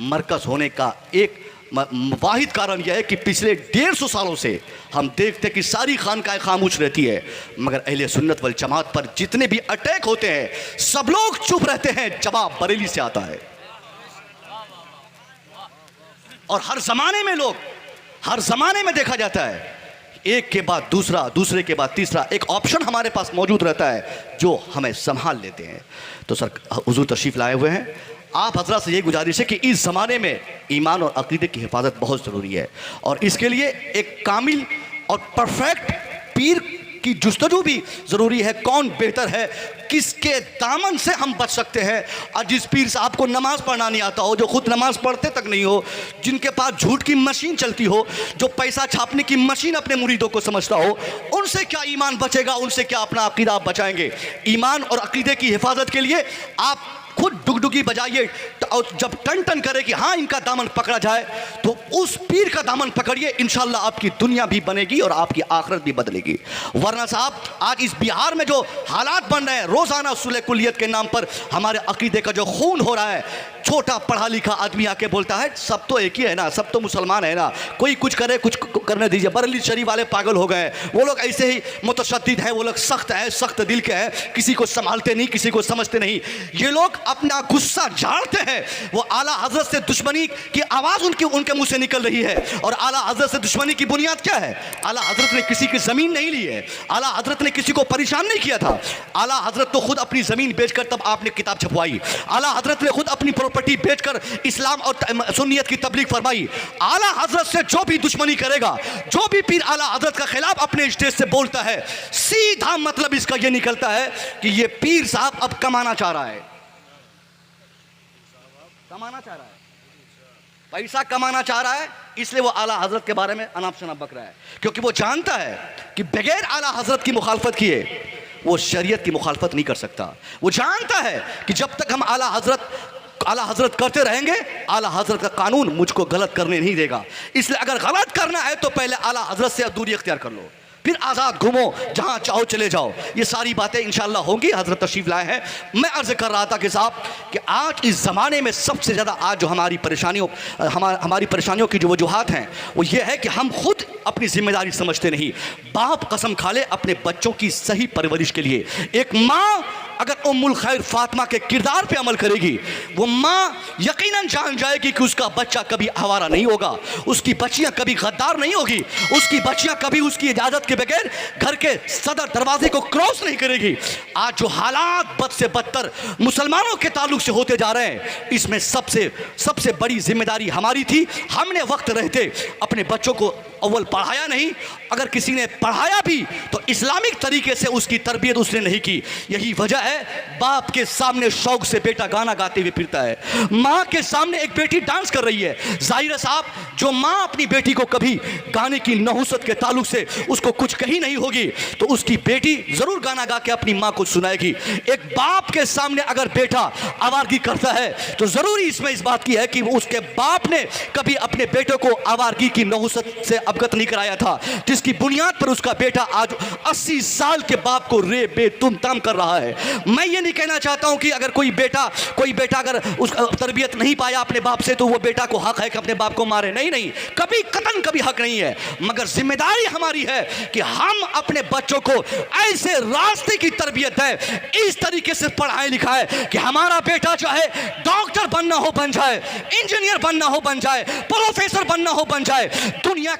मरकज़ होने का एक वाहिद कारण यह है कि पिछले 150 सालों से हम देखते हैं कि सारी खानकाएं खामोश रहती है, मगर अहले सुन्नत वल जमात पर जितने भी अटैक होते हैं सब लोग चुप रहते हैं, जवाब बरेली से आता है। और हर जमाने में देखा जाता है, एक के बाद दूसरा, दूसरे के बाद तीसरा, एक ऑप्शन हमारे पास मौजूद रहता है जो हमें संभाल लेते हैं। तो सर हुजूर तशरीफ़ लाए हुए हैं, आप हज़रत से ये गुजारिश है कि इस ज़माने में ईमान और अक़ीदे की हिफाजत बहुत ज़रूरी है और इसके लिए एक कामिल और परफेक्ट पीर की जुस्तजू भी ज़रूरी है। कौन बेहतर है, किसके दामन से हम बच सकते हैं। और जिस पीर साहब को नमाज़ पढ़ना नहीं आता हो, जो खुद नमाज़ पढ़ते तक नहीं हो, जिनके पास झूठ की मशीन चलती हो, जो पैसा छापने की मशीन अपने मुरीदों को समझता हो, उनसे क्या ईमान बचेगा, उनसे क्या अपना अक़ीदा आप बचाएंगे। ईमान और अक़ीदे की हिफाजत के लिए आप खुद डुगडुगी बजाइए और जब टन टन करे कि हाँ इनका दामन पकड़ा जाए तो उस पीर का दामन पकड़िए, इंशाल्लाह आपकी दुनिया भी बनेगी और आपकी आखिरत भी बदलेगी। वरना साहब आज इस बिहार में जो हालात बन रहे हैं, रोज़ाना सुलह कुलियत के नाम पर हमारे अक़ीदे का जो खून हो रहा है, छोटा पढ़ा लिखा आदमी आके बोलता है सब तो एक ही है ना, सब तो मुसलमान है ना, कोई कुछ करे कुछ करने दीजिए। बरेली शरीफ वाले पागल हो गए, वो लोग ऐसे ही मुतशद्दिद हैं, वो लोग सख्त हैं, सख्त दिल के हैं, किसी को संभालते नहीं, किसी को समझते नहीं। ये लोग अपना गुस्सा झाड़ते हैं, वो आला हज़रत से दुश्मनी की आवाज़ उनके मुंह से निकल रही है। और आला हज़रत से दुश्मनी की बुनियाद क्या है? आला हज़रत ने किसी की ज़मीन नहीं ली है, आला हज़रत ने किसी को परेशान नहीं किया था। आला हज़रत तो खुद अपनी ज़मीन बेचकर तब आपने किताब छपवाई, आला हज़रत ने खुद अपनी प्रॉपर्टी बेचकर इस्लाम और सुन्नियत की तबलीग फरमाई। आला हज़रत से जो भी दुश्मनी करेगा, जो भी पीर आला हज़रत का खिलाफ अपने स्टेज से बोलता है, सीधा मतलब इसका यह निकलता है कि ये पीर साहब अब कमाना चाह रहा है, कमाना चाह रहा है, पैसा कमाना चाह रहा है, इसलिए वो आला हज़रत के बारे में अनाप शनाप बक रहा है। क्योंकि वो जानता है कि बगैर आला हज़रत की मुखालफत किए वो शरीयत की मुखालफत नहीं कर सकता। वो जानता है कि जब तक हम आला हज़रत करते रहेंगे, आला हज़रत का कानून मुझको गलत करने नहीं देगा। इसलिए अगर गलत करना है तो पहले आला हज़रत से दूरी अख्तियार कर लो, फिर आज़ाद घूमो, जहाँ चाहो चले जाओ। ये सारी बातें इंशाअल्लाह होंगी। हज़रत तशरीफ़ लाए हैं। मैं अर्ज़ कर रहा था कि साहब कि आज इस ज़माने में सबसे ज़्यादा आज जो हमारी परेशानियों की जो वजूहात हैं वो ये है कि हम खुद अपनी ज़िम्मेदारी समझते नहीं। बाप कसम खा ले अपने बच्चों की सही परवरिश के लिए। एक माँ अगर उम्मुल खैर फातिमा के किरदार पे अमल करेगी, वो माँ यकीनन जान जाएगी कि उसका बच्चा कभी आवारा नहीं होगा, उसकी बच्चियाँ कभी गद्दार नहीं होगी, उसकी बच्चियाँ कभी उसकी इजाज़त के बगैर घर के सदर दरवाजे को क्रॉस नहीं करेगी। आज जो हालात बद से बदतर मुसलमानों के ताल्लुक से होते जा रहे हैं, इसमें सबसे बड़ी जिम्मेदारी हमारी थी। हमने वक्त रहते अपने बच्चों को अव्वल पढ़ाया नहीं, अगर किसी ने पढ़ाया भी तो इस्लामिक तरीके से उसकी तरबियत उसने नहीं की। यही वजह है बाप के सामने शौक से बेटा गाना गाते हुए फिरता है, माँ के सामने एक बेटी डांस कर रही है। जाहिर है साहब, जो माँ अपनी बेटी को कभी गाने की नहुसत के ताल्लुक से उसको कुछ कही नहीं होगी तो उसकी बेटी जरूर गाना गा के अपनी माँ को सुनाएगी। एक बाप के सामने अगर बेटा आवारगी करता है तो जरूरी इसमें इस बात की है कि उसके बाप ने कभी अपने बेटे को आवारगी की नहुसत से अवगत नहीं कराया था, जिसकी बुनियाद पर उसका बेटा आज 80 साल के बाप को रे बेतुम ताम कर रहा है। मैं ये नहीं कहना चाहता हूं कि अगर कोई बेटा अगर उसका तरबियत नहीं पाया अपने बाप से तो वो बेटा को हक है कि अपने बाप को मारे, नहीं, कभी कतन कभी हक नहीं है। मगर जिम्मेदारी हमारी है कि हम अपने बच्चों को ऐसे रास्ते की तरबियत दें, इस तरीके से पढ़ाएं लिखाएं कि हमारा बेटा चाहे डॉक्टर बनना हो बन जाए, इंजीनियर बनना हो बन जाए, प्रोफेसर बनना हो बन जाए। दुनिया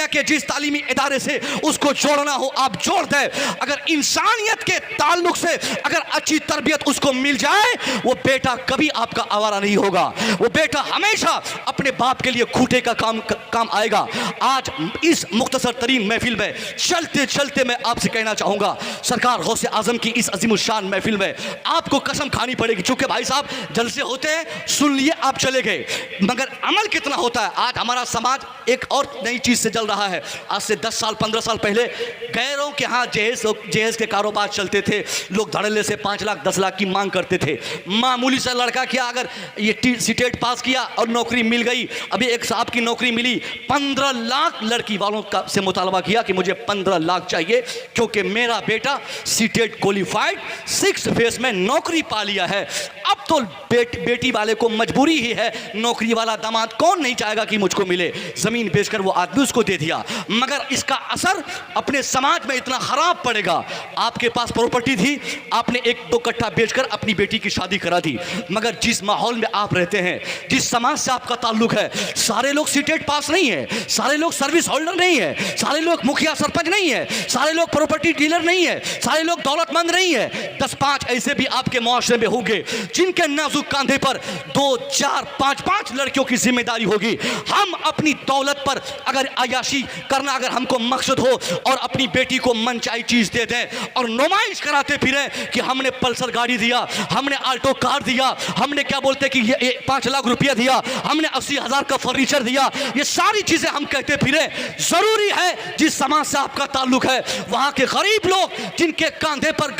के जिस तालीमी इदारे से उसको जोड़ना हो आप जोड़ दें। अगर इंसानियत के ताल्लुक से अगर अच्छी तरबियत उसको मिल जाए वो बेटा कभी आपका आवारा नहीं होगा, वो बेटा हमेशा अपने बाप के लिए खूंटे का काम आएगा। आज इस मुख्तसर तरीन महफिल में चलते चलते मैं आपसे कहना चाहूंगा, सरकार गौसे आजम की इस अजीमुशान महफिल में आपको कसम खानी पड़ेगी। चूंकि भाई साहब जलसे होते हैं, सुन लिए आप चले गए, मगर अमल कितना होता है। आज हमारा समाज एक और नई चीज से जल रहा है। आज से 10 साल 15 साल पहले गैरों के यहाँ जहेज के कारोबार चलते थे। लोग धड़ल्ले से 5 लाख 10 लाख की मांग करते थे। मामूली सा लड़का किया, अगर ये सीटेट पास किया और नौकरी मिल गई। अभी एक साहब की नौकरी मिली, 15 लाख लड़की वालों का से मुतालबा किया कि मुझे 15 लाख चाहिए क्योंकि मेरा बेटा सीटेट क्वालिफाइड 6 फेस में नौकरी पा लिया है। अब तो बेटी वाले को मजबूरी ही है, नौकरी वाला दामाद कौन नहीं चाहेगा कि मुझको मिले। जमीन बेचकर वो आदमी उसको दे दिया, मगर इसका असर अपने समाज में इतना खराब पड़ेगा। आपके पास प्रॉपर्टी थी, आपने 1-2 कट्ठा बेचकर अपनी बेटी की शादी करा दी, मगर जिस माहौल में आप रहते हैं, जिस समाज से आपका ताल्लुक है, सारे लोग सीटेट पास नहीं है, सारे लोग सर्विस होल्डर नहीं है, सारे लोग मुखिया सरपंच नहीं है, सारे लोग प्रॉपर्टी डीलर नहीं है, सारे लोग दौलतमंद नहीं है। 10-5 ऐसे भी आपके मुआशरे में होंगे जिनके नाजुक कंधे पर 2, 4, 5 लड़कियों की जिम्मेदारी होगी। हम अपनी दौलत पर अगर अयाशी करना अगर हमको मकसद हो और अपनी बेटी को मनचाही चीज दे दें और नुमाइश कराते फिरें कि हमने पल्सर गाड़ी दिया, हमने आल्टो कार दिया, हमने क्या बोलते कि ये 5 लाख रुपया दिया, हमने 80,000 का फर्नीचर दिया, ये सारी चीजें हम कहते फिरें। जरूरी है जिस समाज से आपका ताल्लुक है वहां के गरीब लोग जिनके कंधे पर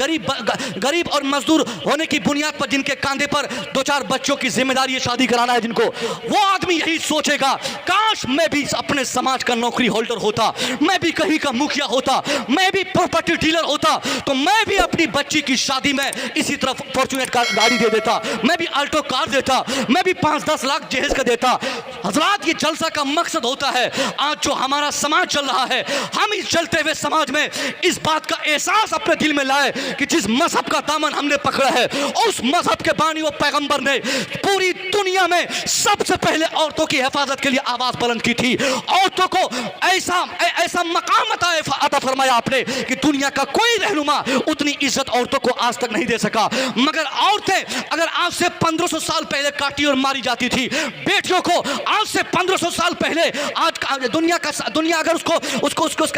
गरीब और मजदूर होने की बुनियाद पर जिनके कंधे पर 2-4 बच्चों की जिम्मेदारी शादी कराना है जिनको, वो आदमी यही सोचेगा काश मैं भी अपने समाज का नौकरी होल्डर होता, मैं भी कहीं का मुखिया होता, मैं भी प्रॉपर्टी डीलर होता, तो मैं भी अपनी बच्ची की शादी में इसी तरह फॉर्च्यूनेट गाड़ी दे देता, मैं भी आल्टो कार देता, मैं भी 5-10 लाख जहेज का देता। हजरात, ये जलसा का मकसद होता है आज जो हमारा समाज चल रहा है, हम इस चलते हुए समाज में इस बात का एहसास अपने दिल में लाए कि जिस मजहब का दामन हमने पकड़ा है उस मजहब के बानी व पैगंबर ने पूरी दुनिया में सबसे पहले औरतों की हिफाजत के लिए आवाज बुलंद की थी। औरतों को ऐसा मकाम अता फरमाया आपने कि दुनिया का कोई रहनुमा उतनी इज्जत औरतों को आज तक नहीं दे सका। मगर औरतें अगर आज से 1500 साल पहले काटी और मारी जाती थी, बेटियों को आज से 1500 साल पहले आज दुनिया अगर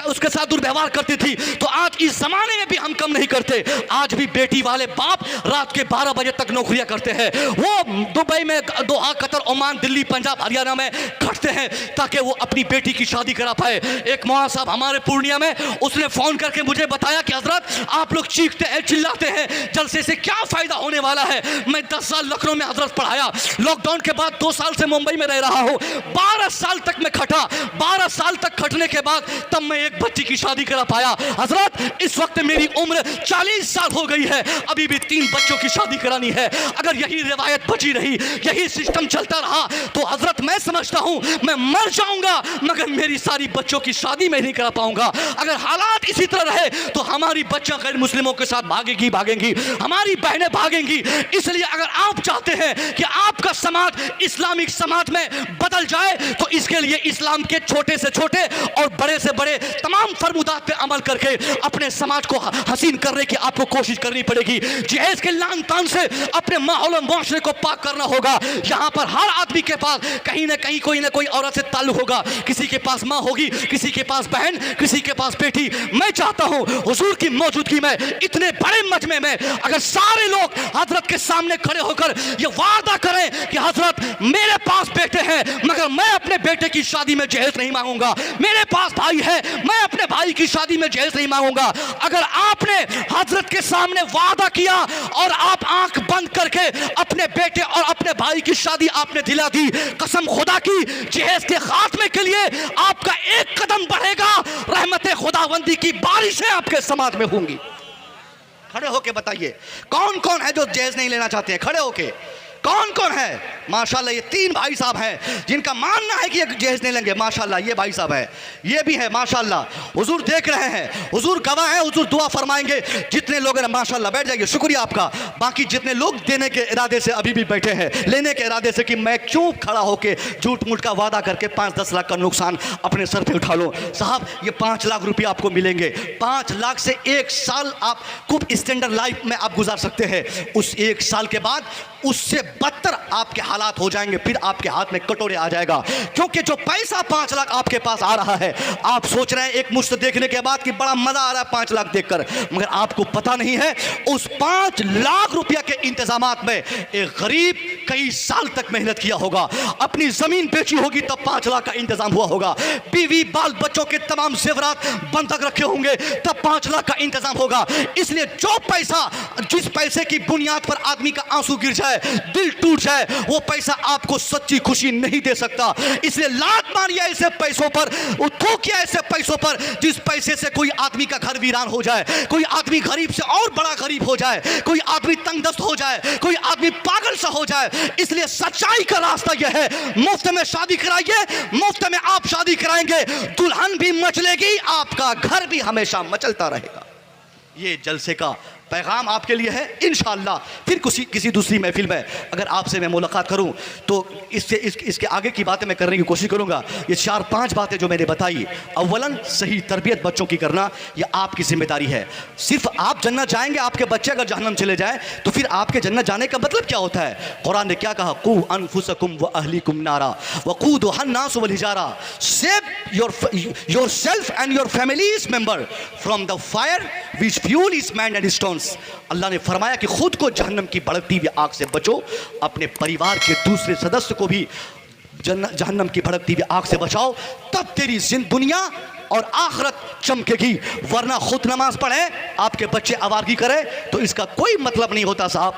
उसके साथ दुर्व्यवहार करती थी तो आज इस जमाने में भी हम कम नहीं करते। आज भी बेटी वाले बाप रात के 12 बजे तक नौकरियां करते हैं, वो दुबई में, दोहा, कतर, ओमान, दिल्ली, पंजाब, हरियाणा में खटते हैं ताकि वो अपनी बेटी की शादी करा पाए। एक मौलाना साहब हमारे पूर्णिया में, उसने फोन करके मुझे बताया कि हजरत आप लोग चीखते हैं चिल्लाते हैं, जलसे से क्या फायदा होने वाला है। मैं 10 साल लखनऊ में हजरत पढ़ाया, लॉकडाउन के बाद 2 साल से मुंबई में रह रहा हूँ, 12 साल तक मैं खटा, 12 साल तक खटने के बाद तब मैं एक बच्ची की शादी करा पाया। हजरत इस वक्त मेरी उम्र 40 साल हो गई है, अभी भी 3 बच्चों की शादी करानी है। अगर यही रिवायत बची रही, यही सिस्टम चलता रहा तो हजरत मैं समझता हूं मैं मर जाऊंगा मगर मेरी सारी बच्चों की शादी मैं नहीं करा पाऊंगा। अगर हालात इसी तरह रहे तो हमारी बच्चियां गैर मुस्लिमों के साथ भागेंगी, हमारी बहनें भागेंगी। इसलिए अगर आप चाहते हैं कि आपका समाज इस्लामिक समाज में बदल जाए तो इसके लिए इस्लाम के छोटे से छोटे और बड़े से बड़े तमाम फरमुदात पे अमल करके अपने समाज को हसीन करने की आपको कोशिश करनी पड़ेगी। जहेज के लान तान से अपने माहौल और मुआशरे को पाक करना होगा। यहाँ पर हर आदमी के पास कहीं ना कहीं कोई ना कोई औरत से ताल्लुक होगा। किसी के पास माँ होगी, किसी के पास बहन, किसी के पास बेटी। मैं चाहता हूँ हुजूर की मौजूदगी में इतने बड़े मजमे में अगर सारे लोग हजरत के सामने खड़े होकर ये वादा करें कि हजरत मेरे पास बेटे हैं मगर मैं अपने बेटे की शादी में जहेज नहीं मांगूंगा, मेरे पास भाई है मैं अपने भाई की शादी में जहेज नहीं मांगूंगा। अगर आपने हजरत के सामने वादा किया और आप आंख बंद करके अपने बेटे और अपने भाई की शादी आपने दिला दी, कसम खुदा की जहेज के खात्मे के लिए आपका एक कदम बढ़ेगा, रहमत खुदावंदी की बारिशें आपके समाज में होंगी। खड़े होके बताइए कौन कौन है जो जहेज नहीं लेना चाहते हैं? खड़े होके कौन कौन है? माशाल्लाह ये 3 भाई साहब हैं जिनका मानना है कि ये जहेज नहीं लेंगे। माशाल्लाह ये भाई साहब है, ये भी है माशाल्लाह। हुजूर देख रहे हैं, हुजूर गवाह हैं, हुजूर दुआ फरमाएंगे। जितने लोग हैं माशाल्लाह बैठ जाइए, शुक्रिया आपका। बाकी जितने लोग देने के इरादे से अभी भी बैठे हैं, लेने के इरादे से कि मैं क्यों खड़ा होके झूठ मूठ का वादा करके 5-10 लाख का नुकसान अपने सर पे उठा लूं। साहब ये 5 लाख रुपये आपको मिलेंगे, 5 लाख से 1 साल आप खूब स्टैंडर्ड लाइफ में आप गुजार सकते हैं। उस 1 साल के बाद उससे बदतर आपके हालात हो जाएंगे, फिर आपके हाथ में कटोरे आ जाएगा। क्योंकि जो पैसा 5 लाख आपके पास आ रहा है, आप सोच रहे हैं एक मुश्त देखने के बाद कि बड़ा मजा आ रहा है 5 लाख देखकर, मगर आपको पता नहीं है उस 5 लाख रुपया के इंतजामात में एक गरीब कई साल तक मेहनत किया होगा, अपनी जमीन बेची होगी तब 5 लाख का इंतजाम हुआ होगा, बीवी बाल बच्चों के तमाम जेवरात बंधक रखे होंगे तब 5 लाख का इंतजाम होगा। इसलिए जो पैसा, जिस पैसे की बुनियाद पर आदमी का आंसू गिर जाए, दिल टूट जाए, वो पैसा आपको सच्ची खुशी नहीं दे सकता। इसलिए लात मारिए ऐसे पैसों पर, थूकिए ऐसे पैसों पर जिस पैसे से कोई आदमी का घर वीरान हो जाए, कोई आदमी गरीब से और बड़ा गरीब हो जाए, कोई आदमी तंगदस्त हो जाए, कोई आदमी पागल सा हो जाए। इसलिए सच्चाई का रास्ता यह है, मुफ्त में शादी कराइए, मुफ्त में आप शादी कराएंगे, दुल्हन भी मचलेगी, आपका घर भी हमेशा मचलता रहेगा। ये जलसे का पैगाम आपके लिए है। इंशाअल्लाह फिर किसी दूसरी महफिल में अगर आपसे मैं मुलाकात करूं तो इसके आगे की बातें मैं करने की कोशिश करूंगा। ये 4-5 बातें जो मैंने बताई, अव्वलन सही तरबियत बच्चों की करना, ये आपकी जिम्मेदारी है। सिर्फ आप जन्नत जाएंगे, आपके बच्चे अगर जहन्नम चले जाए तो फिर आपके जन्नत जाने का मतलब क्या होता है? कुरान ने क्या कहा? कू अनफुसकुम व अहलिकुम नारा वक़ूदुहा अन्नास वल हिजारा, save yourself and your families member from the fire which fuel is man and stones. अल्लाह ने फरमाया कि खुद को जहन्नम की भड़कती हुई आग से बचो, अपने परिवार के दूसरे सदस्य को भी जहन्नम की भड़कती हुई आग से बचाओ, तब तेरी दुनिया और आखिरत चमकेगी। वरना खुद नमाज पढ़े, आपके बच्चे आवारगी करे तो इसका कोई मतलब नहीं होता साहब।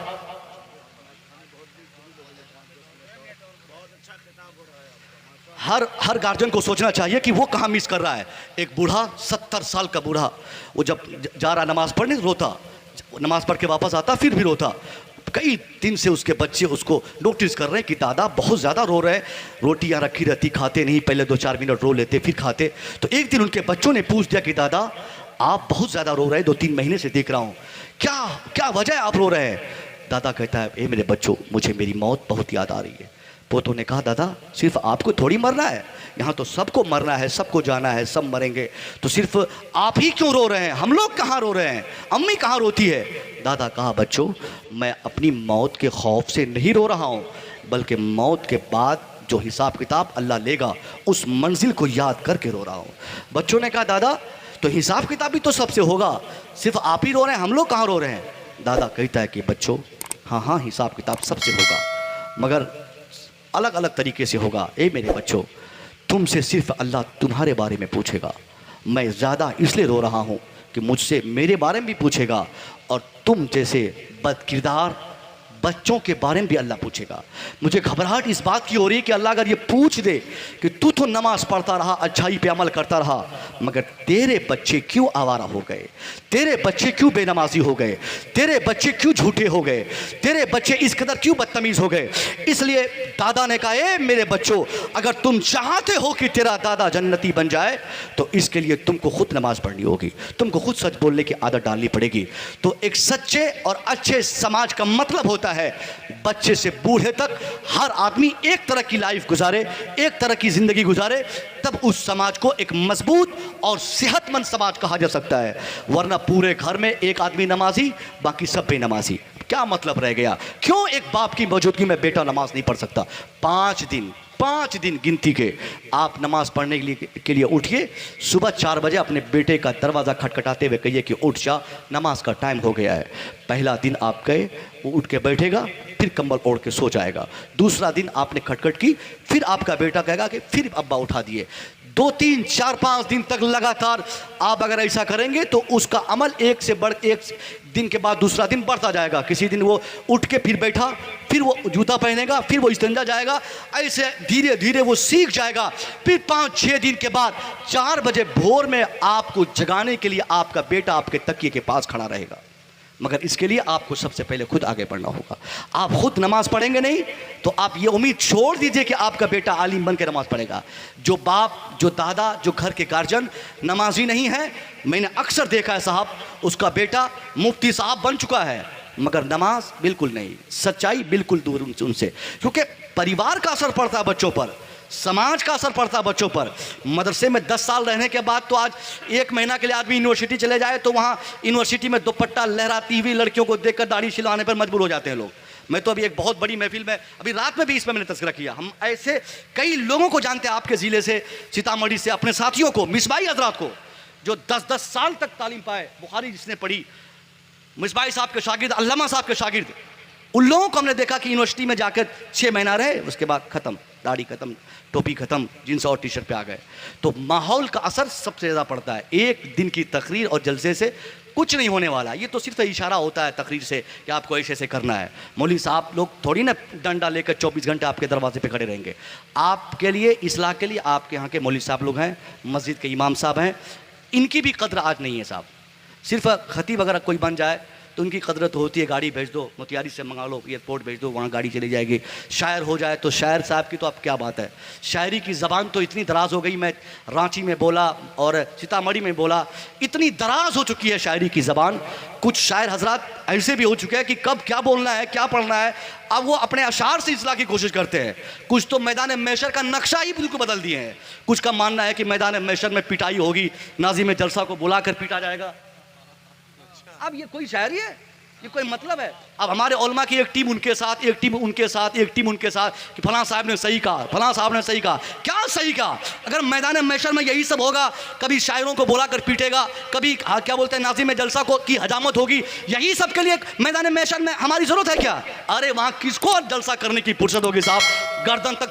हर गार्जियन को सोचना चाहिए कि वो कहाँ मिस कर रहा है। एक बूढ़ा 70 साल का बूढ़ा, वो जब जा रहा नमाज पढ़ने रोता, नमाज पढ़ के वापस आता फिर भी रोता। कई दिन से उसके बच्चे उसको नोटिस कर रहे हैं कि दादा बहुत ज़्यादा रो रहे हैं, रोटियां रखी रहती खाते नहीं, पहले 2-4 मिनट रो लेते फिर खाते। तो एक दिन उनके बच्चों ने पूछ दिया कि दादा आप बहुत ज़्यादा रो रहे हैं, 2-3 महीने से देख रहा हूँ, क्या वजह है आप रो रहे हैं? दादा कहता है ए मेरे बच्चों, मुझे मेरी मौत बहुत याद आ रही है। पोतों ने कहा दादा सिर्फ आपको थोड़ी मरना है, यहाँ तो सबको मरना है, सबको जाना है, सब मरेंगे, तो सिर्फ आप ही क्यों रो रहे हैं? हम लोग कहाँ रो रहे हैं? अम्मी कहाँ रोती है? दादा कहा बच्चों मैं अपनी मौत के खौफ से नहीं रो रहा हूँ, बल्कि मौत के बाद जो हिसाब किताब अल्लाह लेगा उस मंजिल को याद करके रो रहा हूँ। बच्चों ने कहा दादा तो हिसाब किताब भी तो सबसे होगा, सिर्फ आप ही रो रहे हैं, हम लोग कहाँ रो रहे हैं? दादा कहता है कि बच्चों हाँ हिसाब किताब सबसे होगा, मगर अलग अलग तरीके से होगा। ए मेरे बच्चों, तुमसे सिर्फ अल्लाह तुम्हारे बारे में पूछेगा। मैं ज़्यादा इसलिए रो रहा हूँ कि मुझसे मेरे बारे में भी पूछेगा, और तुम जैसे बदकिरदार बच्चों के बारे में भी अल्लाह पूछेगा। मुझे घबराहट इस बात की हो रही है कि अल्लाह अगर ये पूछ दे कि तू तो नमाज पढ़ता रहा, अच्छाई पे अमल करता रहा, मगर तेरे बच्चे क्यों आवारा हो गए, तेरे बच्चे क्यों बेनमाजी हो गए, तेरे बच्चे क्यों झूठे हो गए, तेरे बच्चे इस कदर क्यों बदतमीज़ हो गए? इसलिए दादा ने कहा ए मेरे बच्चों, अगर तुम चाहते हो कि तेरा दादा जन्नती बन जाए तो इसके लिए तुमको खुद नमाज पढ़नी होगी, तुमको खुद सच बोलने की आदत डालनी पड़ेगी। तो एक सच्चे और अच्छे समाज का मतलब होता है बच्चे से बूढ़े तक हर आदमी एक तरह की लाइफ गुजारे, एक तरह की जिंदगी गुजारे, तब उस समाज को एक मजबूत और सेहतमंद समाज कहा जा सकता है। वरना पूरे घर में एक आदमी नमाजी, बाकी सब बेनमाजी, क्या मतलब रह गया? क्यों एक बाप की मौजूदगी में बेटा नमाज नहीं पढ़ सकता? 5 दिन 5 दिन गिनती के आप नमाज पढ़ने के लिए उठिए। सुबह 4 बजे अपने बेटे का दरवाज़ा खटखटाते हुए कहिए कि उठ जा, नमाज का टाइम हो गया है। पहला दिन आप गए, वो उठ के बैठेगा, फिर कंबल ओढ़ के सो जाएगा। दूसरा दिन आपने खटखट की, फिर आपका बेटा कहेगा कि फिर अब्बा उठा दिए। 2, 3, 4, 5 दिन तक लगातार आप अगर ऐसा करेंगे तो उसका अमल एक से बढ़ एक दिन के बाद दूसरा दिन बढ़ता जाएगा। किसी दिन वो उठ के फिर बैठा, फिर वो जूता पहनेगा, फिर वो इस्तिंजा जाएगा, ऐसे धीरे धीरे वो सीख जाएगा। फिर 5-6 दिन के बाद 4 बजे भोर में आपको जगाने के लिए आपका बेटा आपके तकिए के पास खड़ा रहेगा। मगर इसके लिए आपको सबसे पहले खुद आगे बढ़ना होगा। आप खुद नमाज पढ़ेंगे नहीं तो आप ये उम्मीद छोड़ दीजिए कि आपका बेटा आलिम बन के नमाज पढ़ेगा। जो बाप, जो दादा, जो घर के गार्जियन नमाजी नहीं है, मैंने अक्सर देखा है साहब, उसका बेटा मुफ्ती साहब बन चुका है मगर नमाज बिल्कुल नहीं, सच्चाई बिल्कुल दूर उनसे। क्योंकि परिवार का असर पड़ता है बच्चों पर, समाज का असर पड़ता है बच्चों पर। मदरसे में 10 साल रहने के बाद तो आज 1 महीना के लिए आदमी यूनिवर्सिटी चले जाए तो वहाँ यूनिवर्सिटी में दुपट्टा लहराती हुई लड़कियों को देखकर दाढ़ी छिलवाने पर मजबूर हो जाते हैं लोग। मैं तो अभी एक बहुत बड़ी महफिल में, अभी रात में भी इसमें मैंने तज़किरा किया, हम ऐसे कई लोगों को जानते हैं आपके ज़िले से, सीतामढ़ी से, अपने साथियों को, मिसबाई हजरात को, जो 10-10 साल तक तालीम पाए, बुखारी जिसने पढ़ी, मिसबाई साहब के शागिर्द, अल्लामा साहब के शागिर्द, उन लोगों को हमने देखा कि यूनिवर्सिटी में जाकर 6 महीना रहे, उसके बाद ख़त्म, दाढ़ी ख़त्म, टोपी ख़त्म, जींस और टी-शर्ट पे आ गए। तो माहौल का असर सबसे ज़्यादा पड़ता है। एक दिन की तकरीर और जलसे से कुछ नहीं होने वाला, ये तो सिर्फ इशारा होता है तकरीर से कि आपको ऐसे ऐसे करना है। मौलवी साहब लोग थोड़ी ना डंडा लेकर 24 घंटे आपके दरवाजे पे खड़े रहेंगे। आपके लिए, इस्लाह के लिए आपके यहाँ के मौलवी साहब लोग हैं, मस्जिद के इमाम साहब हैं, इनकी भी कदर आज नहीं है साहब। सिर्फ खतीब अगर कोई बन जाए तो उनकी कदरत होती है, गाड़ी भेज दो, मोतियारी से मंगा लो, एयरपोर्ट भेज दो, वहाँ गाड़ी चली जाएगी। शायर हो जाए तो शायर साहब की तो अब क्या बात है, शायरी की ज़बान तो इतनी दराज हो गई, मैं रांची में बोला और सीतामढ़ी में बोला, इतनी दराज हो चुकी है शायरी की ज़बान। कुछ शायर हजरात ऐसे भी हो चुके हैं कि कब क्या बोलना है, क्या पढ़ना है, अब वो अपने अशार से इस्लाह की कोशिश करते हैं। कुछ तो मैदान महशर का नक्शा ही बिल्कुल बदल दिए हैं। कुछ का मानना है कि मैदान महशर में पिटाई होगी, नाज़िम जलसा को बुलाकर पीटा जाएगा। अब ये कोई शायरी है, ये कोई मतलब है? अब हमारे उलमा की एक टीम उनके साथ, एक टीम उनके साथ, एक टीम उनके साथ कि फलां साहब ने सही कहा, फलां साहब ने सही कहा। क्या सही कहा? अगर मैदान महशर में यही सब होगा, कभी शायरों को बुलाकर पीटेगा, कभी क्या बोलते हैं नाज़िम जलसा को की हजामत होगी, यही सब के लिए मैदान महशर में हमारी ज़रूरत है क्या? अरे वहाँ किसको जलसा करने की फुर्सत होगी साहब? गर्दन तक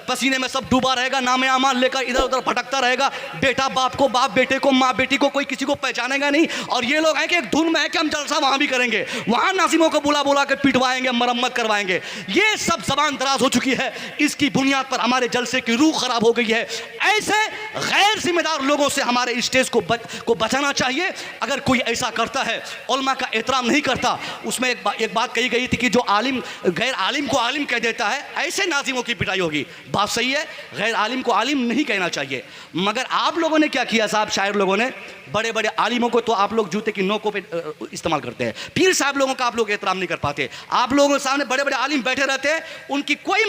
पसीने में सब डूबा रहेगा, नाम आमाल लेकर इधर उधर भटकता रहेगा, बेटा बाप को, बाप बेटे को, माँ बेटी को, कोई किसी को पहचानेगा नहीं। और ये लोग हैं कि एक धुन में है कि हम जलसा वहाँ भी करेंगे, वहाँ नाज़िमों को बुला के पिटवाएंगे, मरम्मत करवाएंगे। ये सब ज़बान दराज हो चुकी है, इसकी बुनियाद पर हमारे जलसे की रूह खराब हो गई है। ऐसे गैर जिम्मेदार लोगों से हमारे स्टेज को बचाना चाहिए। अगर कोई ऐसा करता है, उलमा का एहतराम नहीं करता, उसमें एक बात कही गई थी कि जो आलिम गैर आलिम को आलिम कह देता है, ऐसे नाज़िमों की पिटाई होगी। बात सही है, गैर आलिम को आलिम नहीं कहना चाहिए। मगर आप लोगों ने क्या किया साहब, शायर लोगों ने बड़े बड़े आलिमों को तो आप लोग जूते की नोकों पे इस्तेमाल करते हैं, पीर साहब लोगों का आप लोग एहतराम नहीं कर पाते। आप लोगों के सामने बड़े बड़े आलिम बैठे रहते हैं, उनकी कोई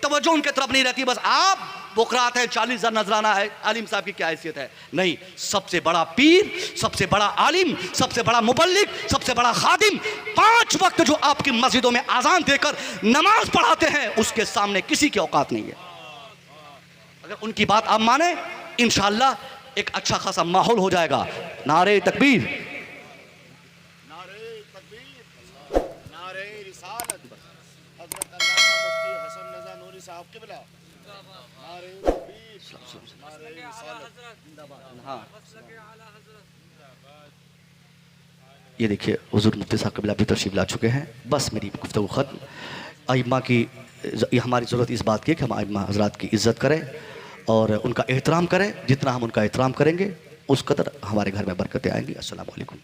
तवज्जो उनके तरफ नहीं रहती, बस आप बुकरात है, 40,000 नजराना है, आलिम साहब की क्या हैसियत है? नहीं, सबसे बड़ा पीर, सबसे बड़ा आलिम, सबसे बड़ा मुबल्लिग, सबसे बड़ा खादिम, 5 वक्त जो आपकी मस्जिदों में आजान देकर नमाज पढ़ाते हैं, उसके सामने किसी की औकात नहीं है। अगर उनकी बात आप माने, इंशाअल्लाह एक अच्छा खासा माहौल हो जाएगा। नारे तकबीर, नारे तकबीर, नारे रिसालत, हज़रत अल्लामा मुफ्ती हसन रज़ा नूरी साहब क़िबला, नारे तकबीर, नारे रिसालत। हाँ, ये देखिए हुज़ूर मुफ्ती साहब क़िबला भी तशरीफ़ ला चुके हैं। बस मेरी गुफ्तगू ख़त्म। अइम्मा की हमारी ज़रूरत इस बात की है कि हम अइम्मा हज़रात की इज़्ज़त करें और उनका एहतराम करें। जितना हम उनका एहतराम करेंगे उस कदर हमारे घर में बरकतें आएंगी। अस्सलामु अलैकुम।